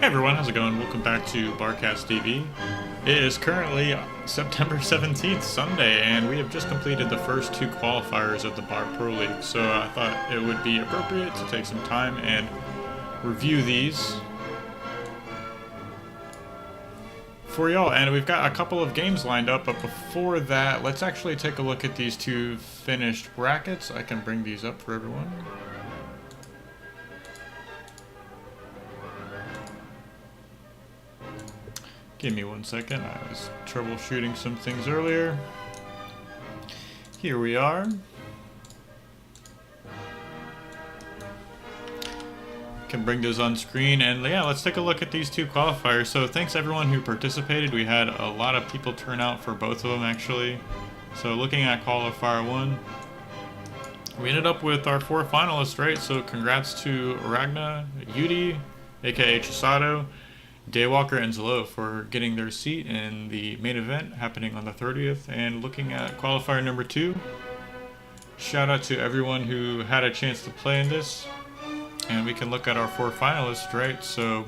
Hey everyone, how's it going? Welcome back to BARCastTV. It is currently September 17th, Sunday, and we have just completed the first two qualifiers of the Bar Pro League, so I thought it would be appropriate to take some time and review these for y'all. And we've got a couple of games lined up, but before that, let's actually take a look at these two finished brackets. I can bring these up for everyone. Give me 1 second, I was troubleshooting some things earlier. Here we are. Can bring those on screen, and yeah, let's take a look at these two qualifiers. So thanks everyone who participated. We had a lot of people turn out for both of them actually. So looking at Qualifier 1, we ended up with our 4 finalists, right? So congrats to Ragna, Yudi, aka Chisato, Daywalker, and Zelo for getting their seat in the main event happening on the 30th. And looking at qualifier number 2, shout out to everyone who had a chance to play in this. And we can look at our 4 finalists, right? So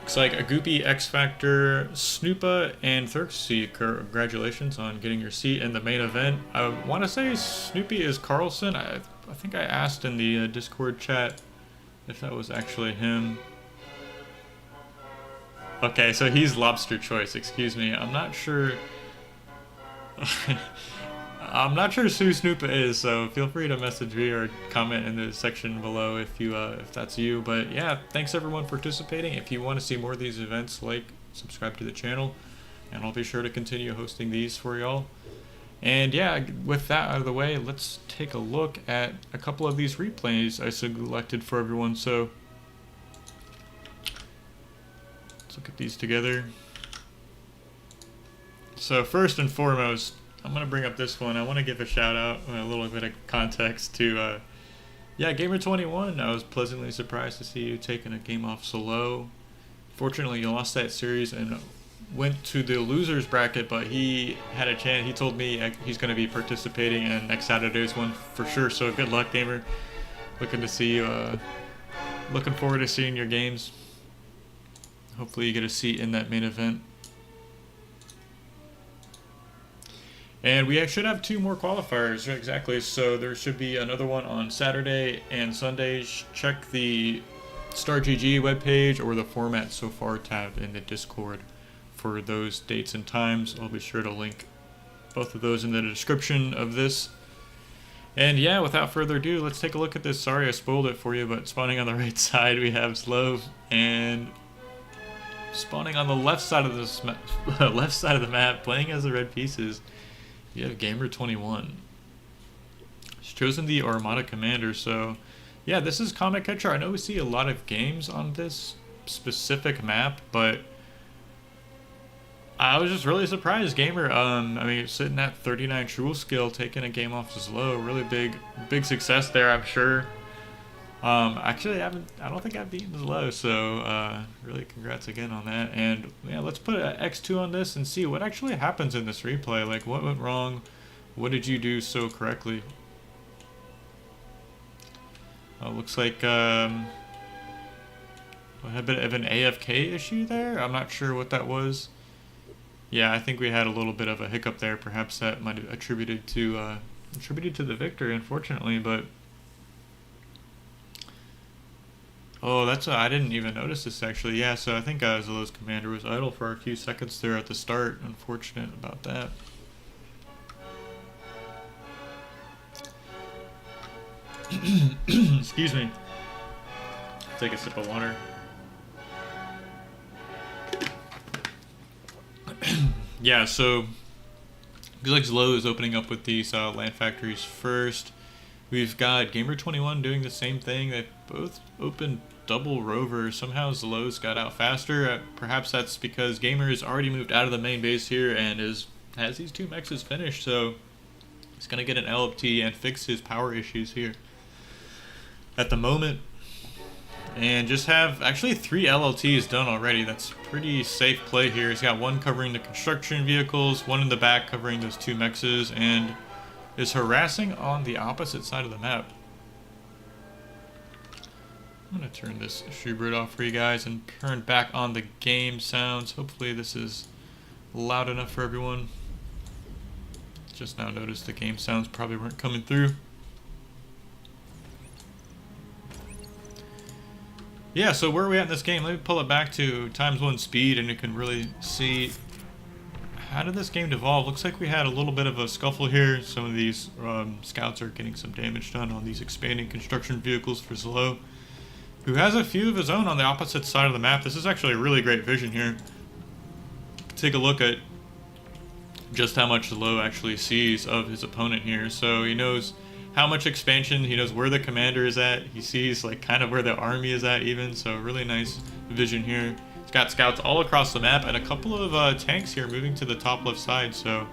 looks like Agupi, X Factor, Snoopa, and Thurksy. Congratulations on getting your seat in the main event. I want to say Snoopy is Carlson. I think I asked in the Discord chat if that was actually him. Okay, so he's Lobster Choice, excuse me. I'm not sure. I'm not sure who Snoopa is, so feel free to message me or comment in the section below if that's you. But yeah, thanks everyone for participating. If you want to see more of these events, subscribe to the channel, and I'll be sure to continue hosting these for y'all. And yeah, with that out of the way, let's take a look at a couple of these replays I selected for everyone. So let's look at these together. So first and foremost, I'm going to bring up this one. I want to give a shout out and a little bit of context to, Gamer21. I was pleasantly surprised to see you taking a game off Zelo. Fortunately, you lost that series and went to the losers bracket, but he had a chance. He told me he's going to be participating in next Saturday's one for sure. So good luck, Gamer. Looking to see you. Looking forward to seeing your games. Hopefully you get a seat in that main event. And we should have 2 more qualifiers, exactly. So there should be another one on Saturday and Sunday. Check the StarGG webpage or the Format So Far tab in the Discord for those dates and times. I'll be sure to link both of those in the description of this. And yeah, without further ado, let's take a look at this. Sorry I spoiled it for you, but spawning on the right side we have Zelo, and spawning on the left side of the map, playing as the red pieces, you have Gamer21. She's chosen the Armada Commander. So yeah, this is Comet Catcher. I know we see a lot of games on this specific map, but I was just really surprised. Gamer, I mean, sitting at 39 True skill, taking a game off Zelo, really big success there, I'm sure. Actually, I don't think I've beaten Zelo, so really congrats again on that. And yeah, let's put an X2 on this and see what actually happens in this replay. Like, what went wrong? What did you do so correctly? Looks like a bit of an AFK issue there. I'm not sure what that was. Yeah, I think we had a little bit of a hiccup there. Perhaps that might have attributed to the victory, unfortunately, but. Oh, I didn't even notice this actually. Yeah, so I think Zelo's commander was idle for a few seconds there at the start. Unfortunate about that. Excuse me. Take a sip of water. Yeah, so looks like Zelo is opening up with these land factories first. We've got Gamer21 doing the same thing. They both opened double rovers. Somehow Zelo's got out faster. Perhaps that's because Gamer has already moved out of the main base here and has these 2 mexes finished. So he's going to get an LFT and fix his power issues here at the moment. And just have actually 3 LLTs done already. That's pretty safe play here. He's got 1 covering the construction vehicles, 1 in the back covering those 2 mexes, and is harassing on the opposite side of the map. I'm going to turn this Schubert off for you guys and turn back on the game sounds. Hopefully this is loud enough for everyone. Just now noticed the game sounds probably weren't coming through. Yeah, so where are we at in this game? Let me pull it back to ×1 speed and you can really see how did this game devolve. Looks like we had a little bit of a scuffle here. Some of these scouts are getting some damage done on these expanding construction vehicles for Zlo, who has a few of his own on the opposite side of the map. This is actually a really great vision here. Take a look at just how much Zlo actually sees of his opponent here. So he knows how much expansion, he knows where the commander is at, he sees like kind of where the army is at even, so really nice vision here. He's got scouts all across the map and a couple of tanks here moving to the top left side, so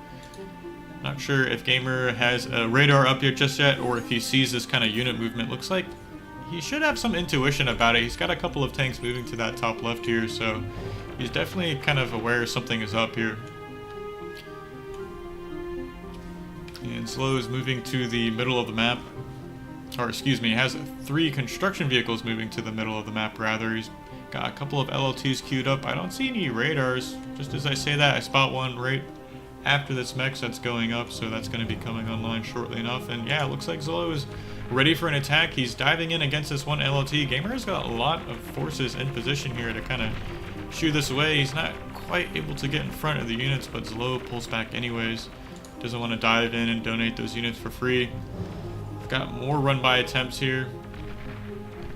not sure if Gamer has a radar up here just yet or if he sees this kind of unit movement. Looks like he should have some intuition about it. He's got a couple of tanks moving to that top left here, so he's definitely kind of aware something is up here. And Zlo is moving to the middle of the map. Or excuse me, has 3 construction vehicles moving to the middle of the map rather. He's got a couple of LLTs queued up. I don't see any radars. Just as I say that, I spot one right after this mech that's going up, so that's going to be coming online shortly enough. And yeah, it looks like Zlo is ready for an attack. He's diving in against this one LLT. Gamer's got a lot of forces in position here to kind of shoo this away. He's not quite able to get in front of the units, but Zlo pulls back anyways. Doesn't want to dive in and donate those units for free. We've got more run-by attempts here.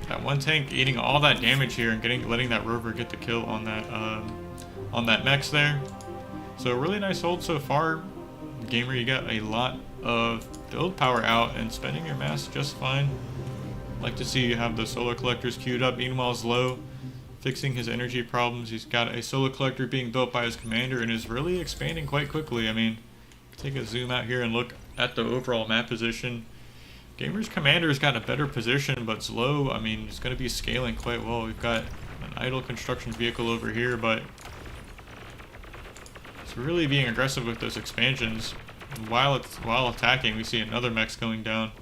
That one tank eating all that damage here and letting that rover get the kill on that mechs there. So really nice hold so far. Gamer, you got a lot of build power out and spending your mass just fine. Like to see you have the solar collectors queued up. Meanwhile, Zlo fixing his energy problems. He's got a solar collector being built by his commander and is really expanding quite quickly. I mean, take a zoom out here and look at the overall map position. Gamer's commander's got a better position, but Zlo, I mean, it's going to be scaling quite well. We've got an idle construction vehicle over here, but it's really being aggressive with those expansions. While attacking, we see another mech's going down.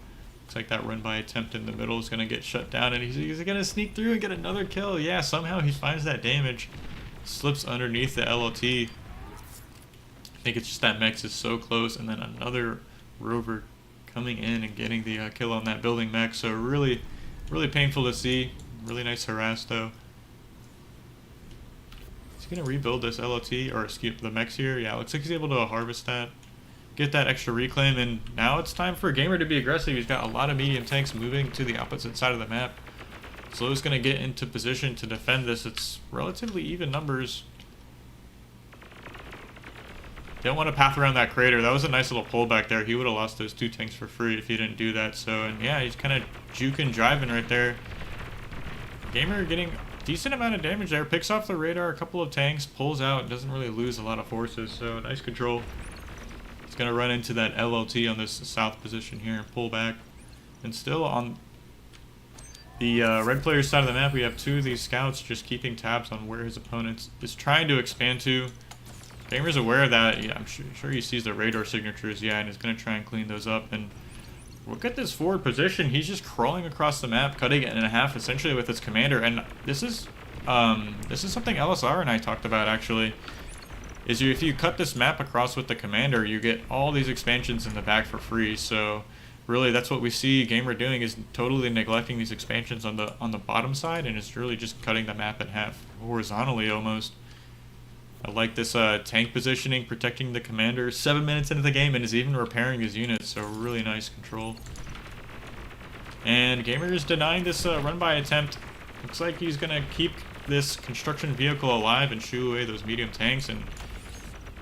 Looks like that run-by attempt in the middle is going to get shut down, and he's going to sneak through and get another kill. Yeah, somehow he finds that damage. Slips underneath the LLT. I think it's just that mech is so close, and then another rover coming in and getting the kill on that building mech. So really, really painful to see. Really nice harass though. He's gonna rebuild this LLT or skip the mechs here. Yeah, looks like he's able to harvest that, get that extra reclaim, and now it's time for Gamer to be aggressive. He's got a lot of medium tanks moving to the opposite side of the map. Zlo's gonna get into position to defend this. It's relatively even numbers. Don't want to path around that crater. That was a nice little pullback there. He would have lost those 2 tanks for free if he didn't do that. So, and yeah, he's kind of juking, driving right there. Gamer getting a decent amount of damage there. Picks off the radar, a couple of tanks, pulls out, doesn't really lose a lot of forces. So, nice control. He's going to run into that LLT on this south position here and pull back. And still on the red player's side of the map, we have 2 of these scouts just keeping tabs on where his opponent is trying to expand to. Gamer's aware of that. Yeah, I'm sure he sees the radar signatures, yeah, and is going to try and clean those up. And look at this forward position. He's just crawling across the map, cutting it in half, essentially, with his commander. And this is something LSR and I talked about, actually. Is if you cut this map across with the commander, you get all these expansions in the back for free. So really, that's what we see Gamer doing, is totally neglecting these expansions on the bottom side, and it's really just cutting the map in half, horizontally almost. I like this tank positioning, protecting the commander. 7 minutes into the game and is even repairing his units, so really nice control. And Gamer is denying this run-by attempt. Looks like he's going to keep this construction vehicle alive and shoo away those medium tanks, and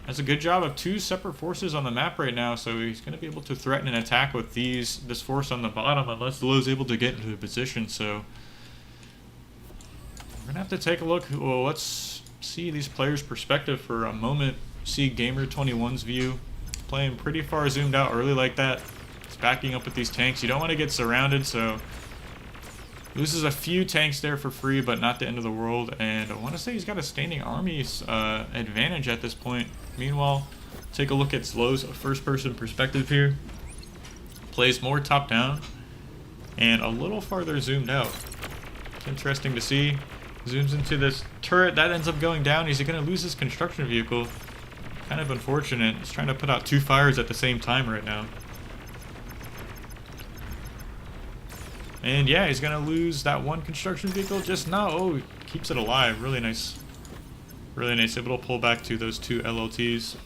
has a good job of 2 separate forces on the map right now, so he's going to be able to threaten an attack with this force on the bottom unless Zlo is able to get into a position. So we're going to have to take a look. Well, let's see these players' perspective for a moment. See Gamer 21's view, playing pretty far zoomed out early like that. He's backing up with these tanks. You don't want to get surrounded, so loses a few tanks there for free, but not the end of the world. And I want to say he's got a standing army's advantage at this point. Meanwhile, take a look at Zlo's first-person perspective here. Plays more top-down and a little farther zoomed out. It's interesting to see. Zooms into this turret. That ends up going down. He's going to lose his construction vehicle. Kind of unfortunate. He's trying to put out 2 fires at the same time right now. And yeah, he's going to lose that 1 construction vehicle just now. Oh, he keeps it alive. Really nice. Really nice. Able to pull back to those 2 LLTs.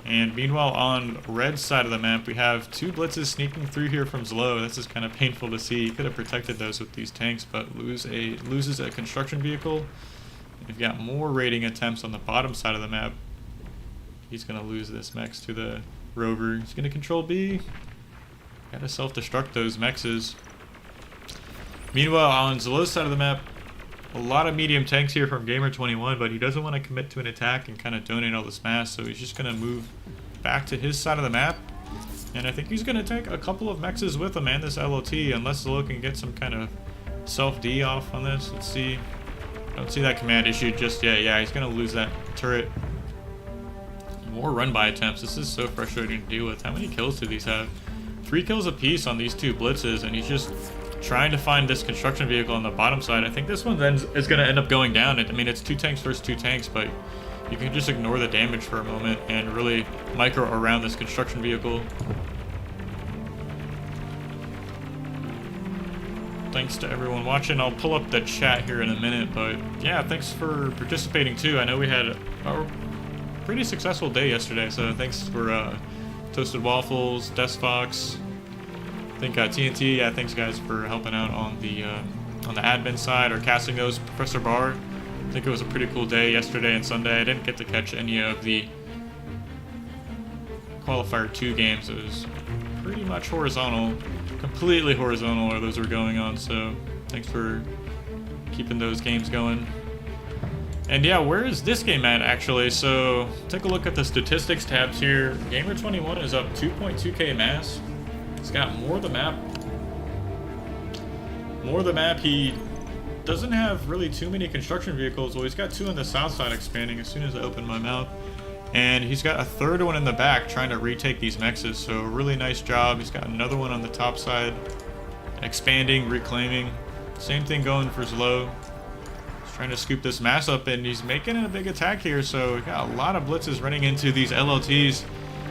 And meanwhile, on red side of the map, we have 2 blitzes sneaking through here from Zlo. This is kind of painful to see. He could have protected those with these tanks, but loses a construction vehicle. We've got more raiding attempts on the bottom side of the map. He's going to lose this mechs to the rover. He's going to control B. Got to self-destruct those mexes. Meanwhile, on Zlo's side of the map, a lot of medium tanks here from Gamer21, but he doesn't want to commit to an attack and kind of donate all this mass, so he's just going to move back to his side of the map. And I think he's going to take a couple of mexes with him and this LOT, unless Zlo can get some kind of self-D off on this. Let's see. I don't see that command issued just yet. Yeah, he's going to lose that turret. More run-by attempts. This is so frustrating to deal with. How many kills do these have? 3 kills apiece on these 2 blitzes, and he's just trying to find this construction vehicle on the bottom side. I think this one then is going to end up going down. I mean, it's 2 tanks versus 2 tanks, but you can just ignore the damage for a moment and really micro around this construction vehicle. Thanks to everyone watching. I'll pull up the chat here in a minute, but yeah, thanks for participating too. I know we had a pretty successful day yesterday, so thanks for Toasted Waffles, Desfox, I think TNT. Yeah, thanks guys for helping out on the admin side or casting those. Professor Bar. I think it was a pretty cool day yesterday and Sunday. I didn't get to catch any of the Qualifier 2 games. It was pretty much horizontal, completely horizontal where those were going on. So thanks for keeping those games going. And yeah, where is this game at actually? So take a look at the statistics tabs here. Gamer21 is up 2.2k mass. He's got more of the map. He doesn't have really too many construction vehicles. Well, he's got 2 on the south side expanding as soon as I open my mouth. And he's got a 3rd one in the back trying to retake these mexes. So really nice job. He's got another one on the top side expanding, reclaiming. Same thing going for Zlo. He's trying to scoop this mass up and he's making a big attack here. So we got a lot of blitzes running into these LLTs.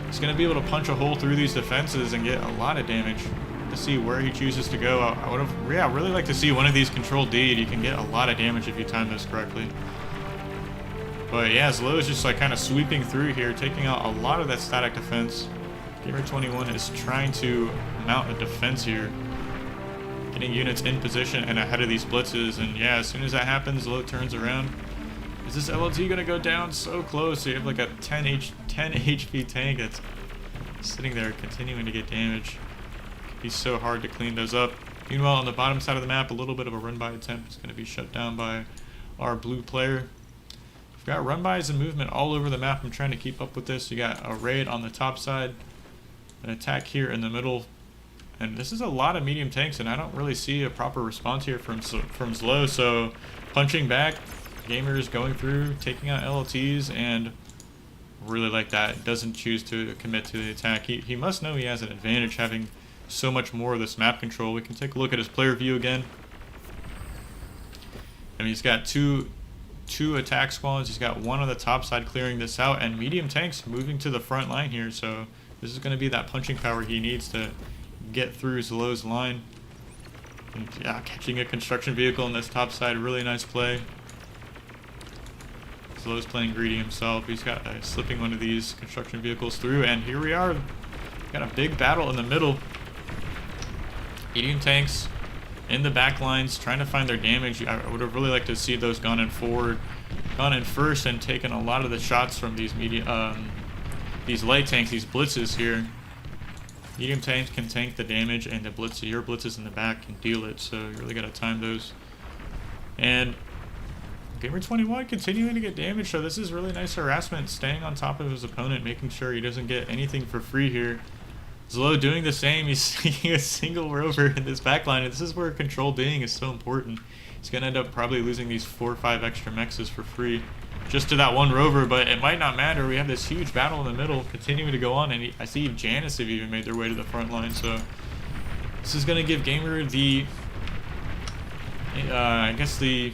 He's going to be able to punch a hole through these defenses and get a lot of damage. To see where he chooses to go. I would have, yeah, really like to see one of these control D'd. You can get a lot of damage if you time this correctly. But yeah, Zlo is just like kind of sweeping through here, taking out a lot of that static defense. Gamer21 is trying to mount a defense here, getting units in position and ahead of these blitzes. And yeah, as soon as that happens, Zlo turns around. Is this LLT gonna go down? So close. So you have like a 10 HP tank that's sitting there continuing to get damage. He's so hard to clean those up. Meanwhile, on the bottom side of the map, a little bit of a run-by attempt is going to be shut down by our blue player. We've got run-bys and movement all over the map. I'm trying to keep up with this. You got a raid on the top side, an attack here in the middle, and this is a lot of medium tanks, and I don't really see a proper response here from Zlo. So punching back, Gamers going through, taking out LLTs, and really like that. Doesn't choose to commit to the attack. He must know he has an advantage having so much more of this map control. We can take a look at his player view again. And he's got two attack squads. He's got 1 on the top side clearing this out, and medium tanks moving to the front line here. So this is going to be that punching power he needs to get through Zlo's line. And yeah, catching a construction vehicle on this top side, really nice play. Zlo's playing greedy himself. He's got slipping one of these construction vehicles through, and here we are. Got a big battle in the middle. Medium tanks in the back lines trying to find their damage. I would have really liked to see those gone in first and taken a lot of the shots from these these light tanks, these blitzes here. Medium tanks can tank the damage, and your blitzes in the back can deal it. So you really got to time those. And Gamer21 continuing to get damage. So this is really nice harassment, staying on top of his opponent, making sure he doesn't get anything for free here. Zlo doing the same. He's taking a single rover in this backline, and this is where control being is so important. He's going to end up probably losing these 4 or 5 extra mexes for free just to that 1 rover, but it might not matter. We have this huge battle in the middle continuing to go on, and I see Janice have even made their way to the front line, so This is going to give Gamer the, I guess, the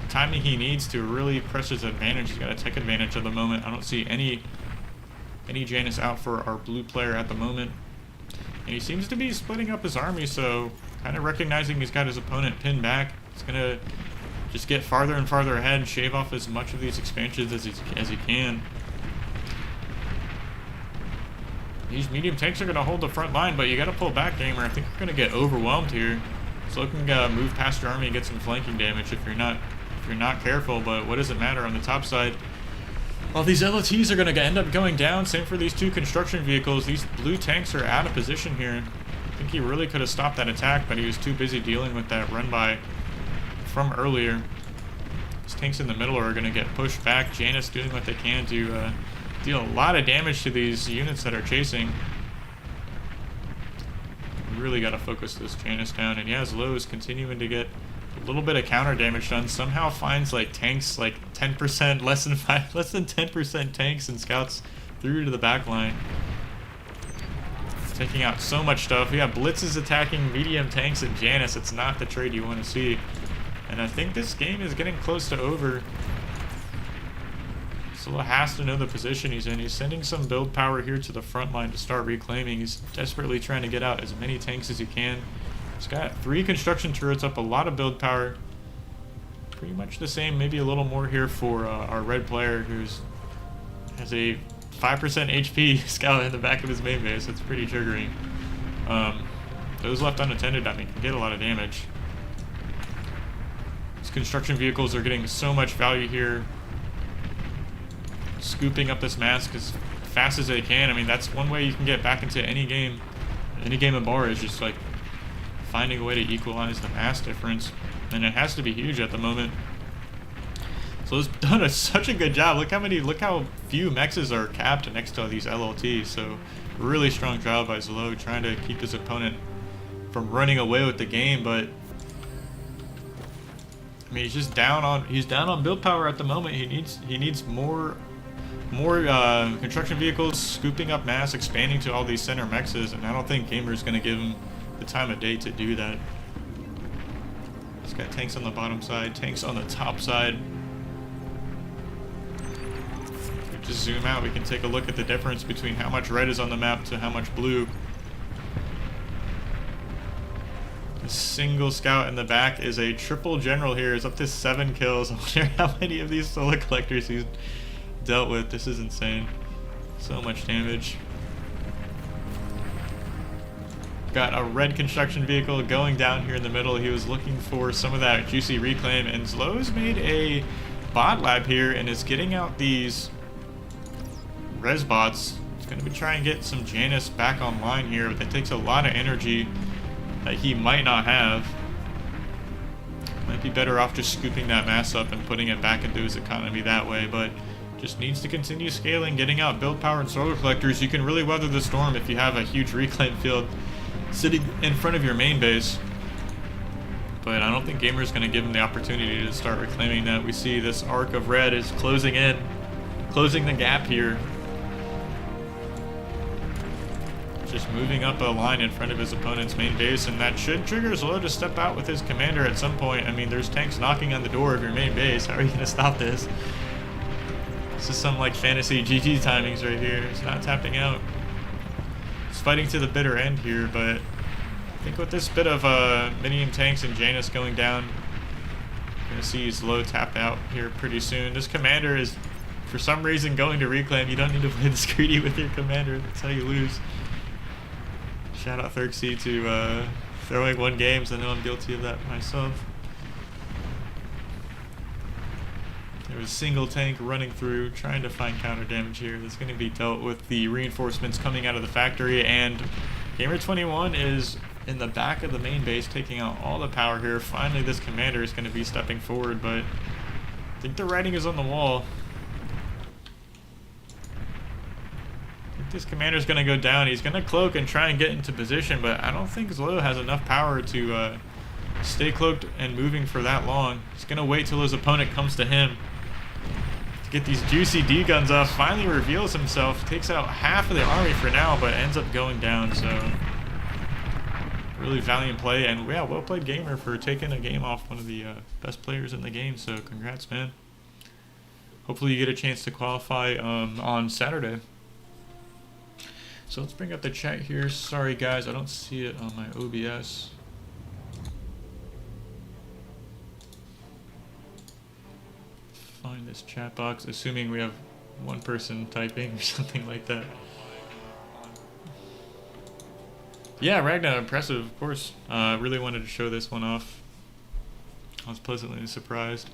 timing he needs to really press his advantage. He's got to take advantage of the moment. I don't see any Janus out for our blue player at the moment. And he seems to be splitting up his army, so kind of recognizing he's got his opponent pinned back. He's going to just get farther and farther ahead and shave off as much of these expansions as he can. These medium tanks are going to hold the front line, but you got to pull back, Gamer. I think you're going to get overwhelmed here. So looking to move past your army and get some flanking damage if you're not careful. But what does it matter on the top side? Well, these LOTs are going to end up going down. Same for these two construction vehicles. These blue tanks are out of position here. I think he really could have stopped that attack, but he was too busy dealing with that run by from earlier. These tanks in the middle are going to get pushed back. Janus doing what they can to deal a lot of damage to these units that are chasing. Really got to focus this Janus down. And yeah, Zlo is continuing to get a little bit of counter damage done. Somehow finds like tanks like 10%, less than 10% tanks and scouts through to the back line. Taking out so much stuff. Yeah, Blitz is attacking medium tanks and Janus. It's not the trade you want to see. And I think this game is getting close to over. Zlo has to know the position he's in. He's sending some build power here to the front line to start reclaiming. He's desperately trying to get out as many tanks as he can. He's got 3 construction turrets up, a lot of build power. Pretty much the same, maybe a little more here for our red player who has a 5% HP scout in the back of his main base. That's pretty triggering. Those left unattended, I mean, can get a lot of damage. These construction vehicles are getting so much value here. Scooping up this mask as fast as they can. I mean, that's one way you can get back into any game. Any game of Bar is just like finding a way to equalize the mass difference. And it has to be huge at the moment. So it's done such a good job. Look how few mexes are capped next to these LLTs. So really strong job by Zlo trying to keep his opponent from running away with the game, but I mean, he's down on build power at the moment. He needs more construction vehicles, scooping up mass, expanding to all these center mexes, and I don't think Gamer's going to give him the time of day to do that. He's got tanks on the bottom side, tanks on the top side. If we just zoom out, we can take a look at the difference between how much red is on the map to how much blue. A single scout in the back is a triple general here. Is up to 7 kills. I wonder how many of these solar collectors he's dealt with. This is insane. So much damage. Got a red construction vehicle going down here in the middle. He was looking for some of that juicy reclaim, and Zlo's made a bot lab here and is getting out these res bots. He's going to be trying to get some Janus back online here, but that takes a lot of energy that he might not have. Might be better off just scooping that mass up and putting it back into his economy that way, but just needs to continue scaling, getting out build power and solar collectors. You can really weather the storm if you have a huge reclaim field sitting in front of your main base. But I don't think Gamer's going to give him the opportunity to start reclaiming that. We see this arc of red is closing the gap here. Just moving up a line in front of his opponent's main base, and that should trigger Zlo to step out with his commander at some point. I mean, there's tanks knocking on the door of your main base. How are you going to stop this? This is some like fantasy GG timings right here. He's not tapping out. He's fighting to the bitter end here, but I think with this bit of medium tanks and Janus going down, you're going to see Zlo tapped out here pretty soon. This commander is, for some reason, going to reclaim. You don't need to play this greedy with your commander. That's how you lose. Shout out Thurksy to throwing 1 games. I know I'm guilty of that myself. There was a single tank running through, trying to find counter damage here. That's going to be dealt with the reinforcements coming out of the factory, and Gamer21 is in the back of the main base, taking out all the power here. Finally, this commander is going to be stepping forward, but I think the writing is on the wall. This commander's going to go down. He's going to cloak and try and get into position, but I don't think Zlo has enough power to stay cloaked and moving for that long. He's going to wait till his opponent comes to him to get these juicy D guns off. Finally reveals himself, takes out half of the army for now, but ends up going down. So really valiant play, and yeah, well played gamer for taking a game off one of the best players in the game. So congrats, man. Hopefully you get a chance to qualify on Saturday. So let's bring up the chat here. Sorry guys, I don't see it on my OBS. Find this chat box, assuming we have one person typing or something like that. Yeah, Ragnar, impressive, of course. Really wanted to show this one off. I was pleasantly surprised.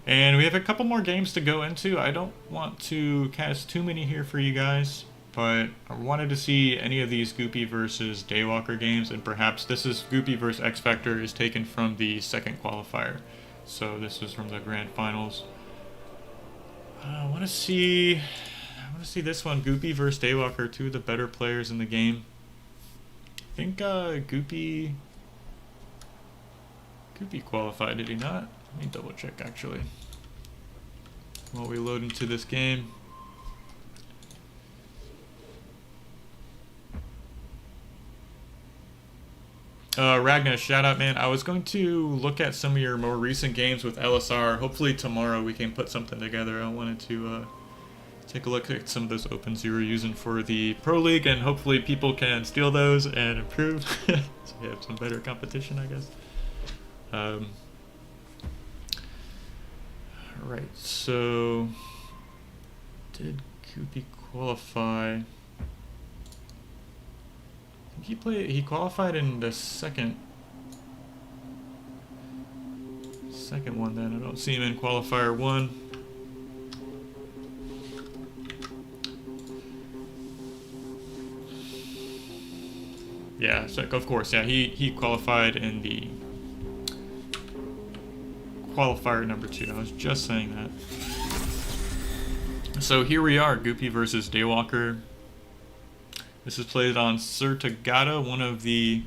And we have a couple more games to go into. I don't want to cast too many here for you guys, but I wanted to see any of these Goopy versus Daywalker games, and perhaps this is Goopy versus X Factor is taken from the second qualifier. So this is from the grand finals. I want to see this one, Goopy versus Daywalker, two of the better players in the game. I think Goopy qualified, did he not? Let me double check actually while we load into this game. Ragnar, shout out, man. I was going to look at some of your more recent games with LSR. Hopefully tomorrow we can put something together. I wanted to take a look at some of those opens you were using for the Pro League, and hopefully people can steal those and improve. So we have some better competition, I guess. Alright, so did Goopy qualify? I think he qualified in the second one then. I don't see him in qualifier 1. Yeah, so of course, yeah, he qualified in the qualifier number 2. I was just saying that. So here we are, Goopy versus Daywalker. This is played on Sertagata, one of the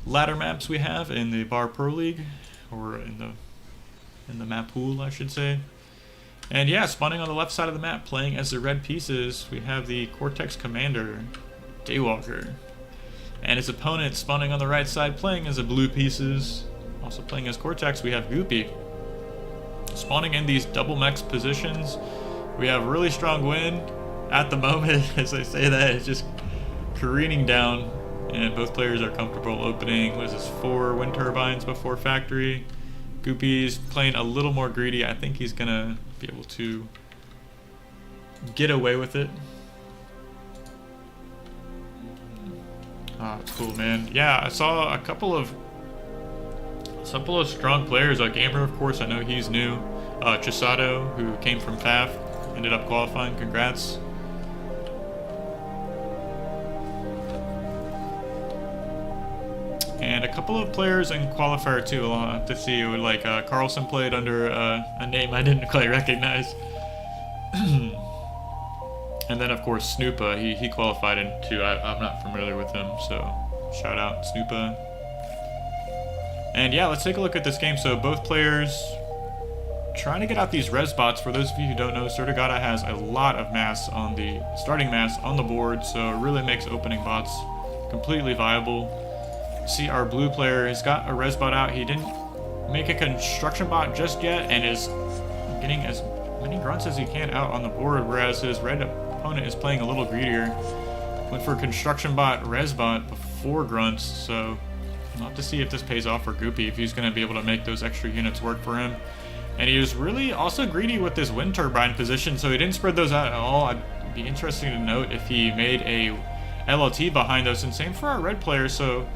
ladder maps we have in the Bar Pro League, or in the map pool, I should say. And yeah, spawning on the left side of the map, playing as the red pieces, we have the Cortex Commander, Daywalker. And his opponent spawning on the right side, playing as the blue pieces. Also playing as Cortex, we have Goopy. Spawning in these double mech positions, we have really strong wind at the moment. As I say that, it's just careening down, and both players are comfortable opening, what is this, 4 wind turbines before factory. Goopy's playing a little more greedy. I think he's gonna be able to get away with it. Ah, it's cool, man. Yeah, I saw a couple of strong players. Gamer, of course, I know he's new. Chisato, who came from FAF, ended up qualifying. Congrats. And a couple of players in qualifier 2. I'll have to see. Like Carlson played under a name I didn't quite recognize. And then of course Snoopa, he qualified in 2. I'm not familiar with him, so shout out Snoopa. And yeah, let's take a look at this game. So both players trying to get out these res bots. For those of you who don't know, Sertagata has a lot of mass on the starting mass on the board, so it really makes opening bots completely viable. See, our blue player has got a res bot out. He didn't make a construction bot just yet, and is getting as many grunts as he can out on the board, whereas his red opponent is playing a little greedier. Went for construction bot, res bot before grunts, so we'll have to see if this pays off for Goopy, if he's going to be able to make those extra units work for him. And he was really also greedy with this wind turbine position, so he didn't spread those out at all. I'd be interesting to note if he made a LLT behind those, and same for our red player. So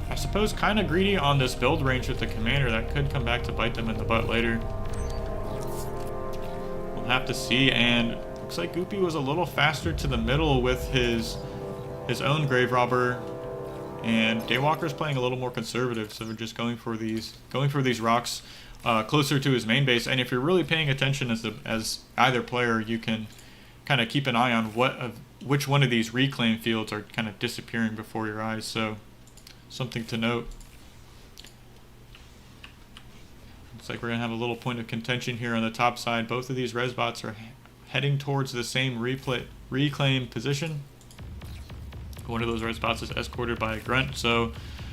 I suppose kind of greedy on this build range with the commander. That could come back to bite them in the butt later. We'll have to see. And looks like Goopy was a little faster to the middle with his own grave robber, and Daywalker's playing a little more conservative, so they're just going for these rocks closer to his main base. And if you're really paying attention as either player, you can kind of keep an eye on which one of these reclaim fields are kind of disappearing before your eyes. So something to note. Looks like we're gonna have a little point of contention here on the top side. Both of these res bots are heading towards the same reclaim position. One of those red spots is escorted by a grunt, so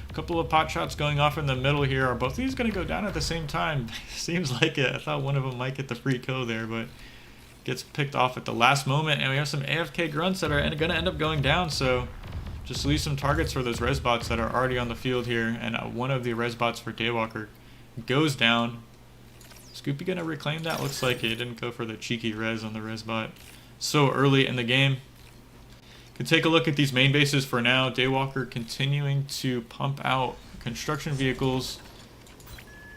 a couple of pot shots going off in the middle here. Are both of these going to go down at the same time? Seems like it. I thought one of them might get the free kill there, but gets picked off at the last moment. And we have some AFK grunts that are going to end up going down, so just leave some targets for those res bots that are already on the field here. And one of the res bots for Daywalker goes down. Scoopy going to reclaim that? Looks like it didn't go for the cheeky res on the res bot so early in the game. Could take a look at these main bases for now. Daywalker continuing to pump out construction vehicles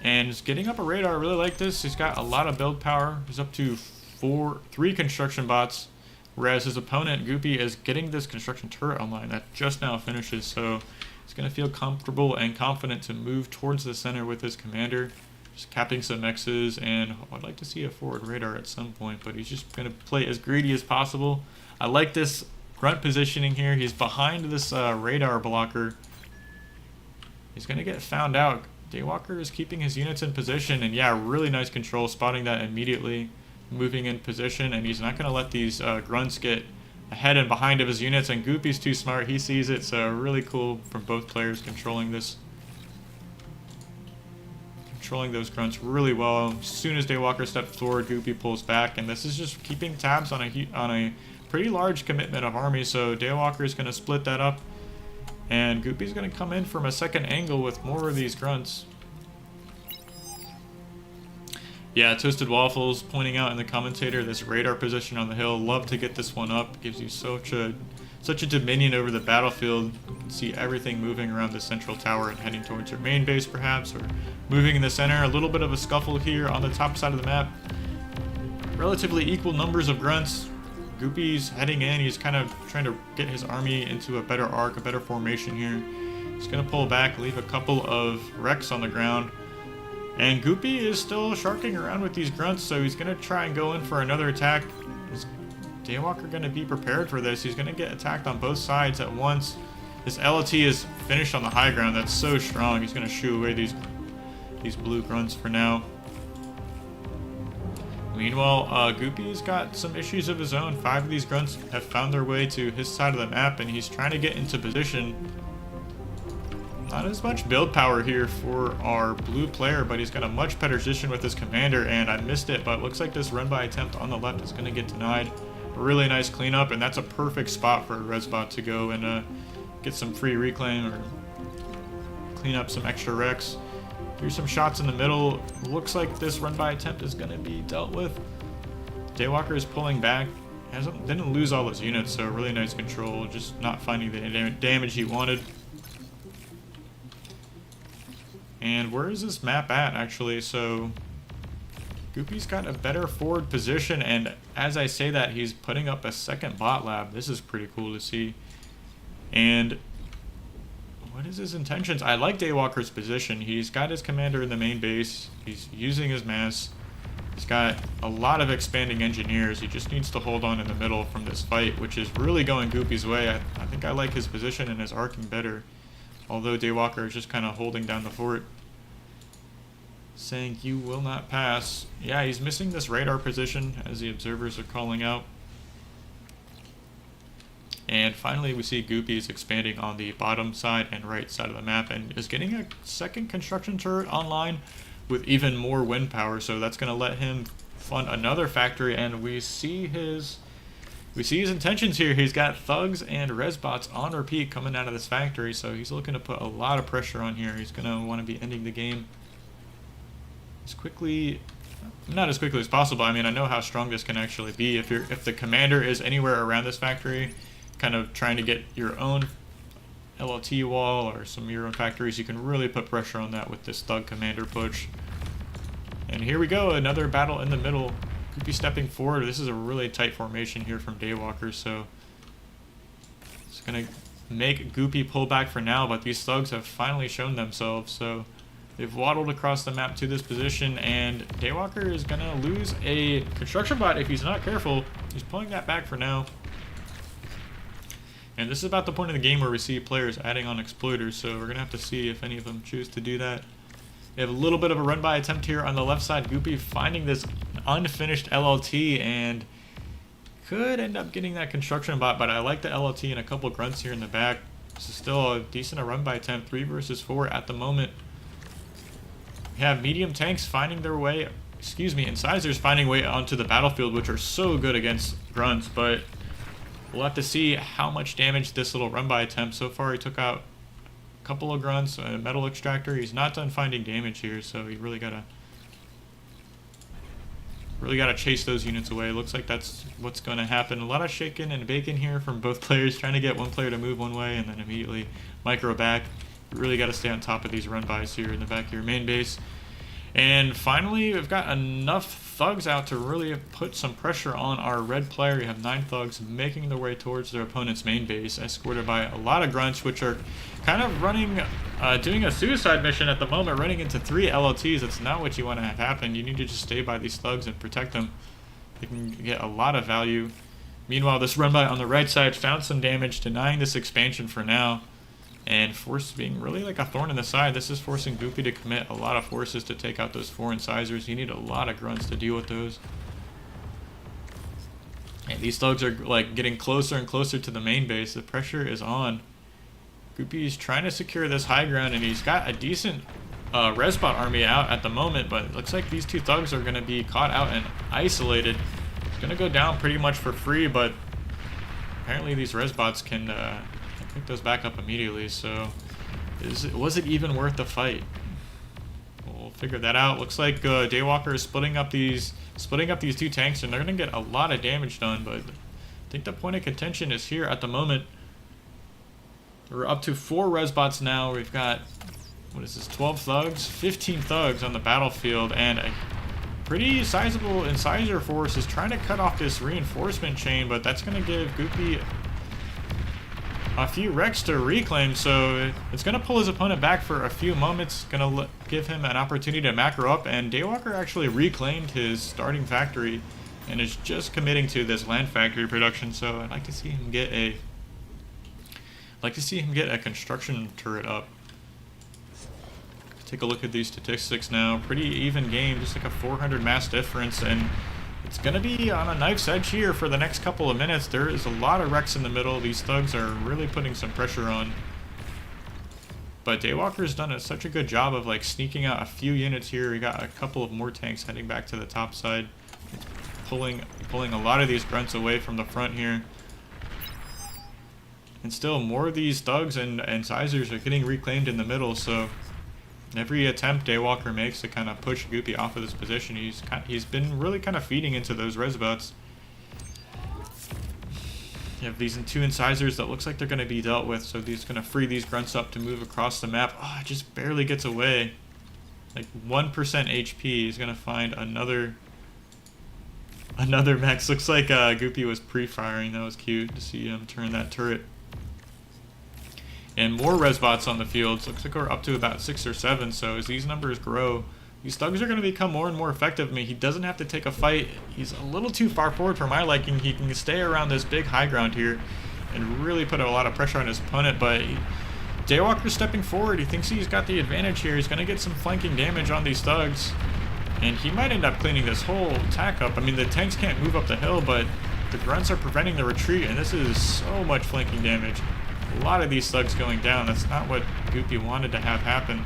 and is getting up a radar. I really like this. He's got a lot of build power. He's up to 3 construction bots, whereas his opponent Goopy is getting this construction turret online that just now finishes. So he's going to feel comfortable and confident to move towards the center with his commander. Just capping some X's, and I'd like to see a forward radar at some point, but he's just going to play as greedy as possible. I like this grunt positioning here. He's behind this radar blocker. He's going to get found out. Daywalker is keeping his units in position, and yeah, really nice control, spotting that immediately, moving in position, and he's not going to let these grunts get ahead and behind of his units, and Goopy's too smart. He sees it, so really cool from both players controlling those grunts really well. As soon as Daywalker steps forward, Goopy pulls back, and this is just keeping tabs on a pretty large commitment of army. So Daywalker is going to split that up, and Goopy's going to come in from a second angle with more of these grunts. Yeah, Toasted Waffles pointing out in the commentator this radar position on the hill. Love to get this one up. Gives you such a dominion over the battlefield. You can see everything moving around the central tower and heading towards your main base perhaps, or moving in the center. A little bit of a scuffle here on the top side of the map. Relatively equal numbers of grunts. Goopy's heading in. He's kind of trying to get his army into a better arc, a better formation here. He's going to pull back, leave a couple of wrecks on the ground. And Goopy is still sharking around with these grunts, so he's going to try and go in for another attack. Is Daywalker going to be prepared for this? He's going to get attacked on both sides at once. This LT is finished on the high ground. That's so strong. He's going to shoo away these blue grunts for now. Meanwhile, Goopy's got some issues of his own. 5 of these grunts have found their way to his side of the map, and he's trying to get into position. Not as much build power here for our blue player, but he's got a much better position with his commander, and I missed it, but looks like this run-by attempt on the left is going to get denied. A really nice cleanup, and that's a perfect spot for a Resbot to go and get some free reclaim or clean up some extra wrecks. Here's some shots in the middle. Looks like this run-by attempt is going to be dealt with. Daywalker is pulling back. Didn't lose all his units, so really nice control. Just not finding the damage he wanted. And where is this map at, actually? So Goopy's got a better forward position, and as I say that, he's putting up a second bot lab. This is pretty cool to see. And what is his intentions? I like Daywalker's position. He's got his commander in the main base. He's using his mass. He's got a lot of expanding engineers. He just needs to hold on in the middle from this fight, which is really going Goopy's way. I think I like his position and his arcing better. Although Daywalker is just kind of holding down the fort. Saying, "You will not pass." Yeah, he's missing this radar position, as the observers are calling out. And finally, we see Goopy is expanding on the bottom side and right side of the map, and is getting a second construction turret online with even more wind power. So that's going to let him fund another factory, and we see his intentions here. He's got thugs and resbots on repeat coming out of this factory, so he's looking to put a lot of pressure on here. He's going to want to be ending the game not as quickly as possible. I mean, I know how strong this can actually be. If the commander is anywhere around this factory, kind of trying to get your own LLT wall or some of your own factories, you can really put pressure on that with this thug commander push. And here we go, another battle in the middle. Goopy stepping forward. This is a really tight formation here from Daywalker, so it's going to make Goopy pull back for now, but these thugs have finally shown themselves, so they've waddled across the map to this position, and Daywalker is going to lose a construction bot if he's not careful. He's pulling that back for now. And this is about the point of the game where we see players adding on exploiters, so we're going to have to see if any of them choose to do that. We have a little bit of a run-by attempt here on the left side. Goopy finding this unfinished LLT and could end up getting that construction bot, but I like the LLT and a couple grunts here in the back. This is still a decent run by attempt, 3 versus 4 at the moment. We have medium tanks finding their way, incisors finding way onto the battlefield, which are so good against grunts, but we'll have to see how much damage this little run by attempt. So far he took out a couple of grunts, a metal extractor. He's not done finding damage here, so he really gotta chase those units away. Looks like that's what's going to happen. A lot of shaking and bacon here from both players, trying to get one player to move one way and then immediately micro back. You really got to stay on top of these run-bys here in the back of your main base. And finally, we've got enough thugs out to really put some pressure on our red player. We have 9 thugs making their way towards their opponent's main base, escorted by a lot of grunts, which are kind of running, doing a suicide mission at the moment, running into 3 LLTs. That's not what you want to have happen. You need to just stay by these thugs and protect them. They can get a lot of value. Meanwhile, this run-by on the right side found some damage, denying this expansion for now. And Force being really like a thorn in the side. This is forcing Goopy to commit a lot of forces to take out those 4 incisors. You need a lot of grunts to deal with those. And these thugs are like getting closer and closer to the main base. The pressure is on. Goopy's trying to secure this high ground, and he's got a decent Resbot army out at the moment, but it looks like these 2 thugs are going to be caught out and isolated. It's going to go down pretty much for free, but apparently these Resbots can pick those back up immediately, so was it even worth the fight? We'll figure that out. Looks like Daywalker is splitting up these 2 tanks, and they're going to get a lot of damage done, but I think the point of contention is here at the moment. We're up to 4 Resbots now. We've got, what is this, 12 thugs? 15 thugs on the battlefield, and a pretty sizable incisor force is trying to cut off this reinforcement chain, but that's going to give Goopy a few wrecks to reclaim, so it's going to pull his opponent back for a few moments, going to give him an opportunity to macro up, and Daywalker actually reclaimed his starting factory and is just committing to this land factory production, so I'd like to see him get a construction turret up. Take a look at these statistics now. Pretty even game, just like a 400 mass difference, and it's going to be on a knife's edge here for the next couple of minutes. There is a lot of wrecks in the middle. These thugs are really putting some pressure on. But Daywalker's done such a good job of like sneaking out a few units here. We got a couple of more tanks heading back to the top side. It's pulling a lot of these grunts away from the front here. And still more of these thugs and incisors are getting reclaimed in the middle, so every attempt Daywalker makes to kind of push Goopy off of this position, he's been really kind of feeding into those Resbots. You have these 2 incisors that looks like they're going to be dealt with, so he's going to free these grunts up to move across the map. Oh, it just barely gets away. Like 1% HP. He's going to find another mech. Looks like Goopy was pre-firing. That was cute to see him turn that turret. And more Resbots on the field. So looks like we're up to about 6 or 7. So as these numbers grow, these thugs are going to become more and more effective. I mean, he doesn't have to take a fight. He's a little too far forward for my liking. He can stay around this big high ground here and really put a lot of pressure on his opponent. But Daywalker's stepping forward. He thinks he's got the advantage here. He's going to get some flanking damage on these thugs. And he might end up cleaning this whole attack up. I mean, the tanks can't move up the hill, but the grunts are preventing the retreat. And this is so much flanking damage. A lot of these thugs going down. That's not what Goopy wanted to have happen.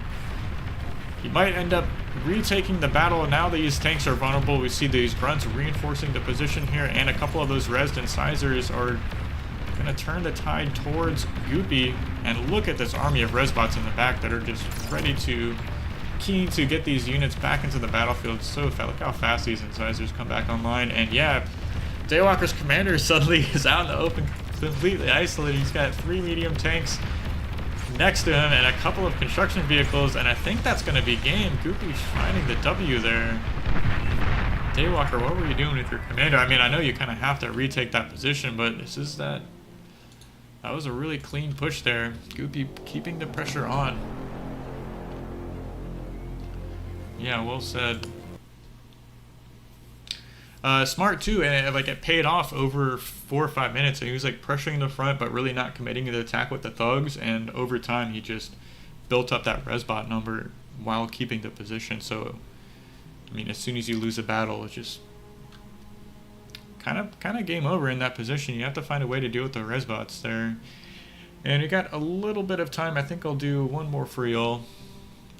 He might end up retaking the battle. Now these tanks are vulnerable. We see these grunts reinforcing the position here, and a couple of those rezzed incisors are going to turn the tide towards Goopy. And look at this army of Resbots in the back that are just ready to, keen to get these units back into the battlefield. So look how fast these incisors come back online. And yeah, Daywalker's commander suddenly is out in the open, completely isolated. He's got 3 medium tanks next to him and a couple of construction vehicles, and I think that's going to be game. Goopy finding the W there. Daywalker, what were you doing with your commander? I mean, I know you kind of have to retake that position, but that was a really clean push there. Goopy keeping the pressure on. Yeah, well said. Smart too, and like it paid off over 4 or 5 minutes. And he was like pressuring the front, but really not committing to the attack with the thugs. And over time, he just built up that Resbot number while keeping the position. So, I mean, as soon as you lose a battle, it just kind of game over in that position. You have to find a way to deal with the res bots there. And we got a little bit of time. I think I'll do one more for y'all.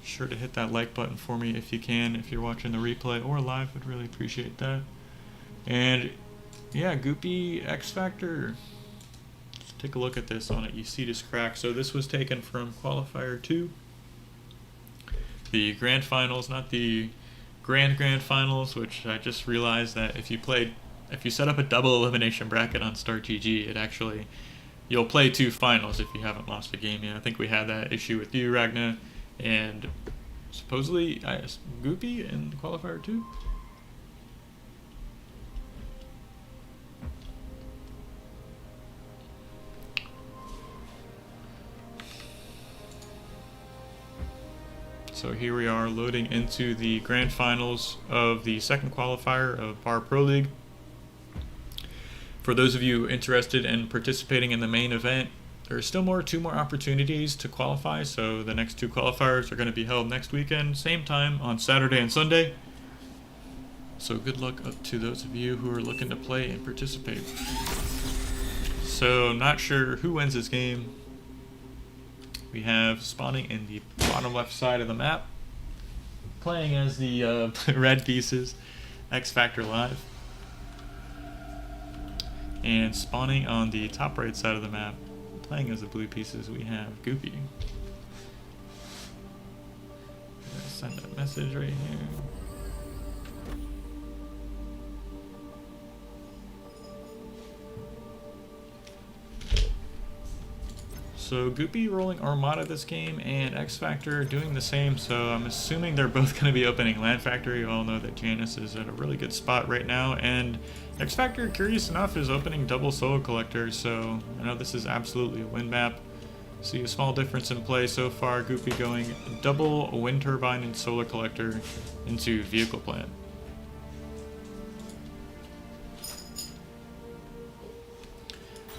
Sure to hit that like button for me if you can, if you're watching the replay or live. I'd really appreciate that. And yeah, Goopy X Factor. Let's take a look at this on it. You see this crack. So this was taken from Qualifier 2. The grand finals, not the grand finals, which I just realized that if you set up a double elimination bracket on StartGG, it actually, you'll play 2 finals if you haven't lost a game yet. I think we had that issue with you, Ragna, and supposedly Goopy in Qualifier 2. So here we are loading into the grand finals of the second qualifier of BAR Pro League. For those of you interested in participating in the main event, there are still 2 more opportunities to qualify. So the next 2 qualifiers are going to be held next weekend, same time on Saturday and Sunday. So good luck up to those of you who are looking to play and participate. So not sure who wins this game. We have spawning in the bottom left side of the map, playing as the red pieces, X Factor Live. And spawning on the top right side of the map, playing as the blue pieces, we have Goopy. Send a message right here. So Goopy rolling Armada this game, and X Factor doing the same, so I'm assuming they're both going to be opening Land Factory. You all know that Janice is at a really good spot right now, and X Factor, curious enough, is opening double Solar Collector, so I know this is absolutely a win map. See a small difference in play so far. Goopy going double Wind Turbine and Solar Collector into Vehicle Plant.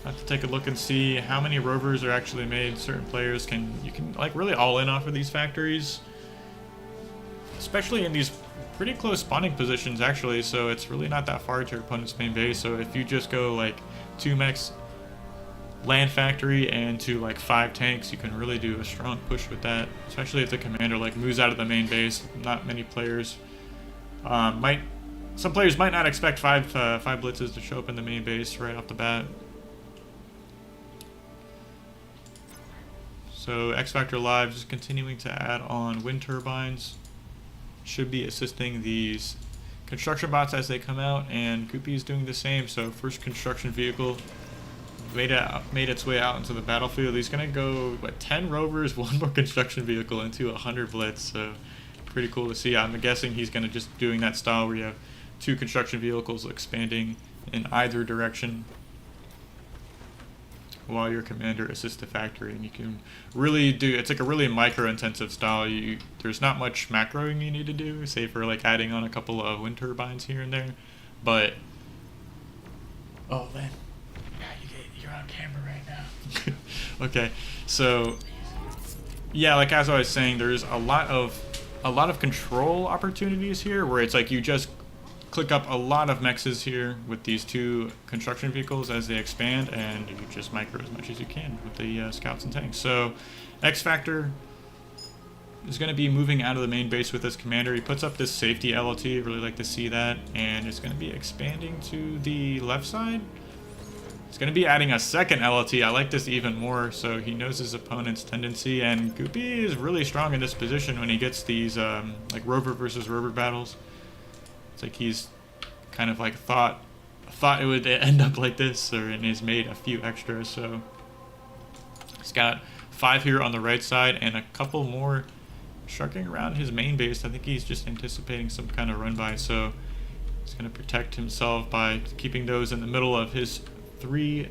I have to take a look and see how many rovers are actually made. Certain players you can like really all in off of these factories, especially in these pretty close spawning positions actually, so it's really not that far to your opponent's main base. So if you just go like 2 mechs land factory and to like 5 tanks, you can really do a strong push with that, especially if the commander like moves out of the main base. Not many players some players might not expect 5 blitzes to show up in the main base right off the bat. So X Factor Live just continuing to add on wind turbines. Should be assisting these construction bots as they come out, and Goopy is doing the same. So first construction vehicle made its way out into the battlefield. He's gonna go 10 rovers, 1 more construction vehicle into 100 blitz. So pretty cool to see. I'm guessing he's gonna just doing that style where you have 2 construction vehicles expanding in either direction, while your commander assists the factory, and you can really do, it's like a really micro intensive style. There's not much macroing you need to do, say for like adding on a couple of wind turbines here and there, but oh man, you're on camera right now. Okay, so yeah, like as I was saying, there's a lot of control opportunities here where it's like you just click up a lot of mexes here with these 2 construction vehicles as they expand, and you just micro as much as you can with the scouts and tanks. So X Factor is going to be moving out of the main base with his commander. He puts up this safety LLT, really like to see that, and it's going to be expanding to the left side. It's going to be adding a second LLT. I like this even more, so he knows his opponent's tendency, and Goopy is really strong in this position when he gets these like rover versus rover battles. It's like he's kind of like thought it would end up like this, and he's made a few extras. So he's got 5 here on the right side and a couple more sharking around his main base. I think he's just anticipating some kind of run by, so he's going to protect himself by keeping those in the middle of his 3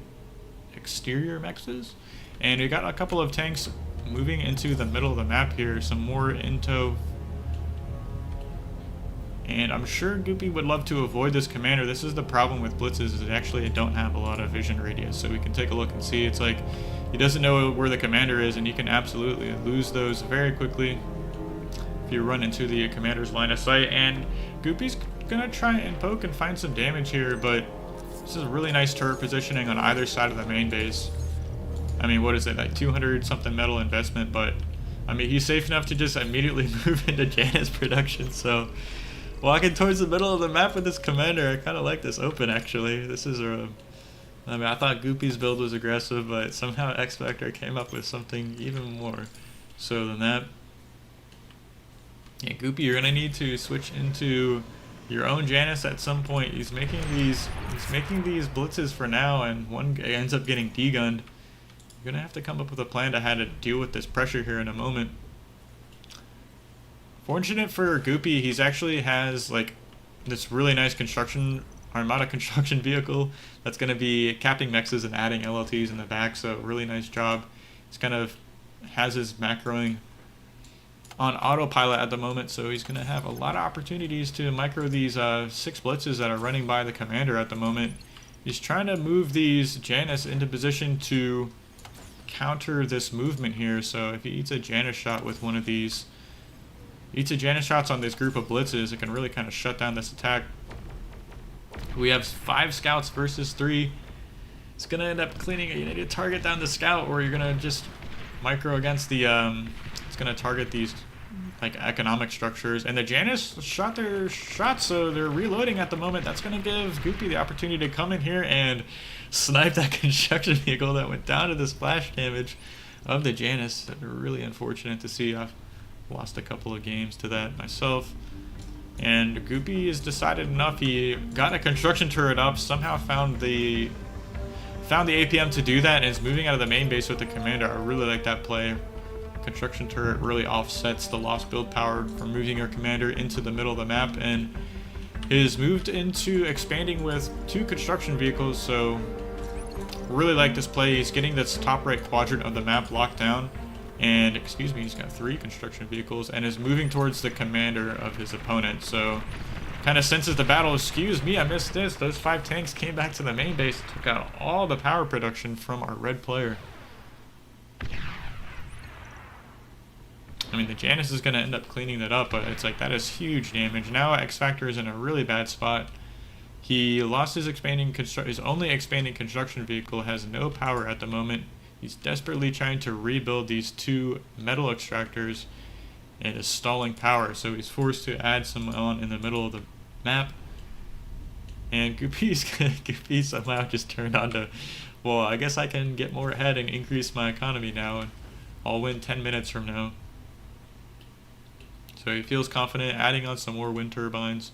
exterior mexes. And we got a couple of tanks moving into the middle of the map here, some more into. And I'm sure Goopy would love to avoid this commander. This is the problem with blitzes, is they actually don't have a lot of vision radius. So we can take a look and see. It's like he doesn't know where the commander is, and you can absolutely lose those very quickly if you run into the commander's line of sight. And Goopy's gonna try and poke and find some damage here, but This is a really nice turret positioning on either side of the main base. I mean, what is it, like 200 something metal investment, but I mean, he's safe enough to just immediately move into Janus production, so walking towards the middle of the map with this commander, I kind of like this open, actually. This is a... I mean, I thought Goopy's build was aggressive, but somehow X Factor came up with something even more so than that. Yeah, Goopy, you're gonna need to switch into your own Janus at some point. He's making these blitzes for now, and one ends up getting degunned. You're gonna have to come up with a plan to how to deal with this pressure here in a moment. Fortunate for Goopy, he's actually has like this really nice Armada construction vehicle that's going to be capping mexes and adding LLTs in the back, so really nice job. He's kind of has his macroing on autopilot at the moment, so he's going to have a lot of opportunities to micro these 6 blitzes that are running by the commander at the moment. He's trying to move these Janus into position to counter this movement here, so if he eats a Janus shot with one of these, Janus shots on this group of blitzes, it can really kind of shut down this attack. We have 5 scouts versus 3. It's gonna end up cleaning it. You need to target down the scout, or you're gonna just micro against the it's gonna target these like economic structures. And the Janus shot their shots, so they're reloading at the moment. That's gonna give Goopy the opportunity to come in here and snipe that construction vehicle that went down to the splash damage of the Janus. Really unfortunate to see. I've lost a couple of games to that myself. And Goopy has decided enough. He got a construction turret up, somehow found the APM to do that, and is moving out of the main base with the commander. I really like that play. Construction turret really offsets the lost build power from moving your commander into the middle of the map, and is moved into expanding with 2 construction vehicles, so really like this play. He's getting this top right quadrant of the map locked down. And, excuse me, he's got 3 construction vehicles and is moving towards the commander of his opponent. So, kind of senses the battle. Excuse me, I missed this. Those 5 tanks came back to the main base, took out all the power production from our red player. I mean, the Janus is going to end up cleaning that up, but it's like, that is huge damage. Now X Factor is in a really bad spot. He lost his only expanding construction vehicle, has no power at the moment. He's desperately trying to rebuild these 2 metal extractors and is stalling power, so he's forced to add some on in the middle of the map. And Goopy somehow just turned on to, well, I guess I can get more ahead and increase my economy now, and I'll win 10 minutes from now. So he feels confident adding on some more wind turbines.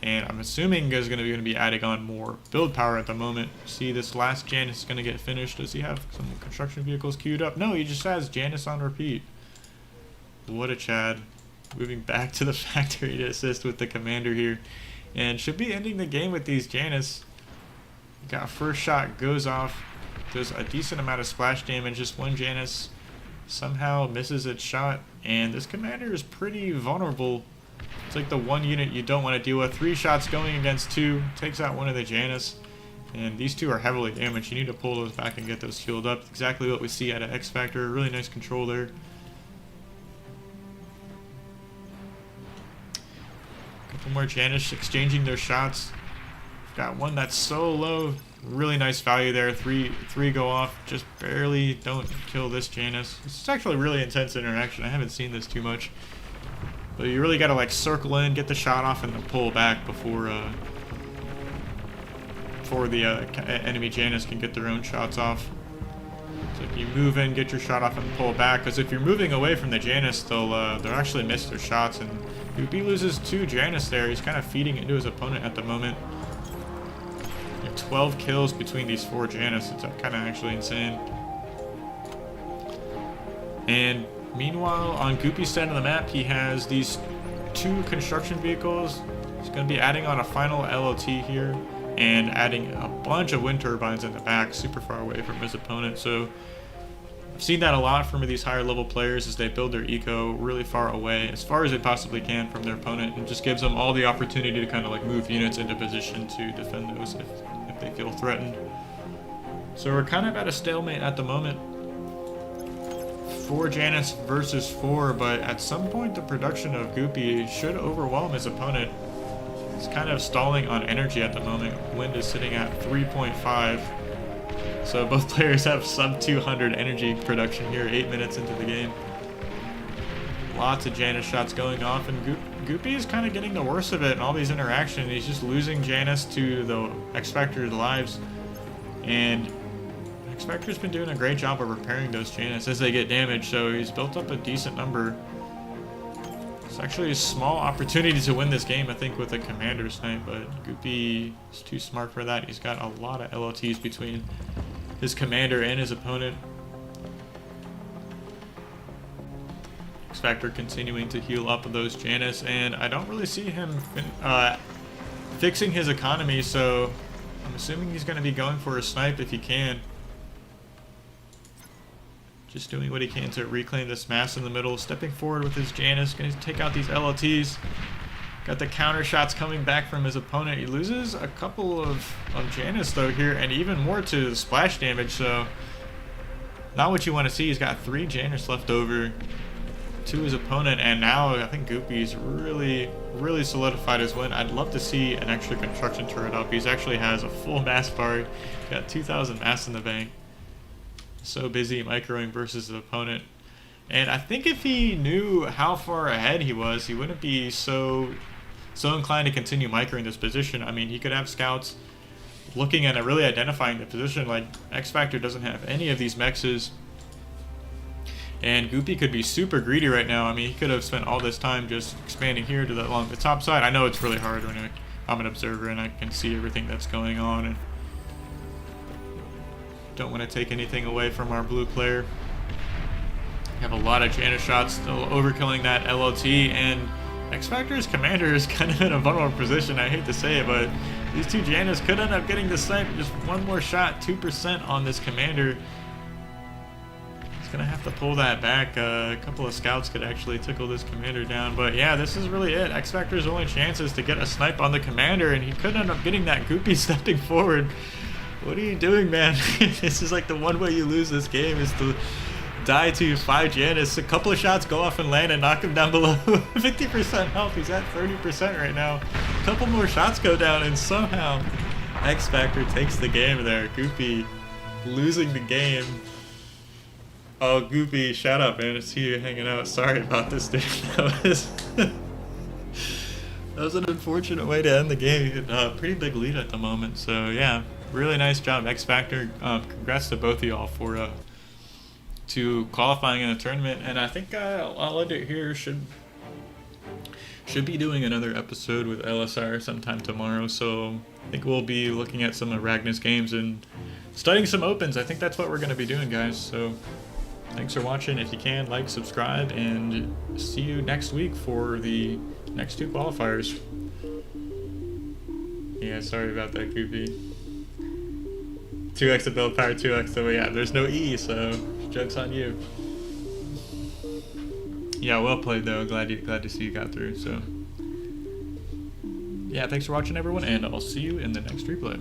And I'm assuming is going to be adding on more build power at the moment. See, this last Janus is going to get finished. Does he have some construction vehicles queued up? No, he just has Janus on repeat. What a Chad. Moving back to the factory to assist with the commander here. And should be ending the game with these Janus. Got first shot, goes off. Does a decent amount of splash damage. Just one Janus somehow misses its shot. And this commander is pretty vulnerable. It's like the one unit you don't want to deal with. 3 shots going against 2. Takes out one of the Janus. And these 2 are heavily damaged. You need to pull those back and get those healed up. Exactly what we see out of X Factor. Really nice control there. Couple more Janus exchanging their shots. Got one that's so low. Really nice value there. Three go off. Just barely don't kill this Janus. It's actually really intense interaction. I haven't seen this too much. But you really got to like circle in, get the shot off, and then pull back before the enemy Janus can get their own shots off. So if you move in, get your shot off, and pull back, because if you're moving away from the Janus, they'll actually miss their shots. And Goopy loses 2 Janus there. He's kind of feeding into his opponent at the moment. 12 kills between these 4 Janus. It's kind of actually insane. And meanwhile, on Goopy's side of the map, he has these 2 construction vehicles. He's going to be adding on a final LLT here and adding a bunch of wind turbines in the back, super far away from his opponent. So I've seen that a lot from these higher level players as they build their eco really far away, as far as they possibly can from their opponent, and just gives them all the opportunity to kind of like move units into position to defend those if they feel threatened. So we're kind of at a stalemate at the moment. 4 Janus versus 4, but at some point the production of Goopy should overwhelm his opponent. It's kind of stalling on energy at the moment. Wind is sitting at 3.5. So both players have sub 200 energy production here, 8 minutes into the game. Lots of Janus shots going off, and Goopy is kind of getting the worst of it in all these interactions. He's just losing Janus to the X-Factor's lives. And X-Factor's been doing a great job of repairing those Janus as they get damaged, so he's built up a decent number. It's actually a small opportunity to win this game, I think, with a Commander snipe, but Goopy is too smart for that. He's got a lot of LLTs between his Commander and his opponent. X-Factor continuing to heal up those Janus, and I don't really see him fixing his economy, so I'm assuming he's going to be going for a snipe if he can. Just doing what he can to reclaim this mass in the middle, stepping forward with his Janus, going to take out these LLTs. Got the counter shots coming back from his opponent. He loses a couple of Janus though here, and even more to the splash damage, so not what you want to see. He's got 3 Janus left over to his opponent, and now I think Goopy's really solidified his win. I'd love to see an extra construction turret up. He actually has a full mass bar. Got 2,000 mass in the bank. So busy microing versus his opponent. And I think if he knew how far ahead he was, he wouldn't be so inclined to continue microing this position. I mean, he could have scouts looking at really identifying the position. Like, X-Factor doesn't have any of these mexes. And Goopy could be super greedy right now. I mean, he could have spent all this time just expanding here to along the top side. I know it's really hard when I'm an observer and I can see everything that's going on, and don't want to take anything away from our blue player. We have a lot of Janus shots, still overkilling that LLT, and X-Factor's Commander is kind of in a vulnerable position. I hate to say it, but these 2 Janus could end up getting the snipe. Just one more shot, 2% on this Commander. Gonna have to pull that back. A couple of scouts could actually tickle this Commander down, but yeah, this is really it. X-Factor's only chance is to get a snipe on the Commander, and he could end up getting that. Goopy stepping forward. What are you doing, man? This is like the one way you lose this game, is to die to 5 Janus. A couple of shots go off and land and knock him down below 50% health. He's at 30% right now. A couple more shots go down, and somehow X-Factor takes the game there. Goopy losing the game. Oh, Goopy, shout out, man. I see you hanging out. Sorry about this, dude. That was an unfortunate way to end the game. Pretty big lead at the moment. So, yeah, really nice job, X-Factor. Congrats to both of y'all for to qualifying in the tournament. And I think I'll end it here. Should be doing another episode with LSR sometime tomorrow. So I think we'll be looking at some of Ragnar's games and studying some opens. I think that's what we're going to be doing, guys. So thanks for watching. If you can, like, subscribe, and see you next week for the next 2 qualifiers. Yeah, sorry about that, Goopy. 2x of build power, 2x, so yeah, there's no E, so joke's on you. Yeah, well played though. Glad to see you got through. So yeah, thanks for watching, everyone, and I'll see you in the next replay.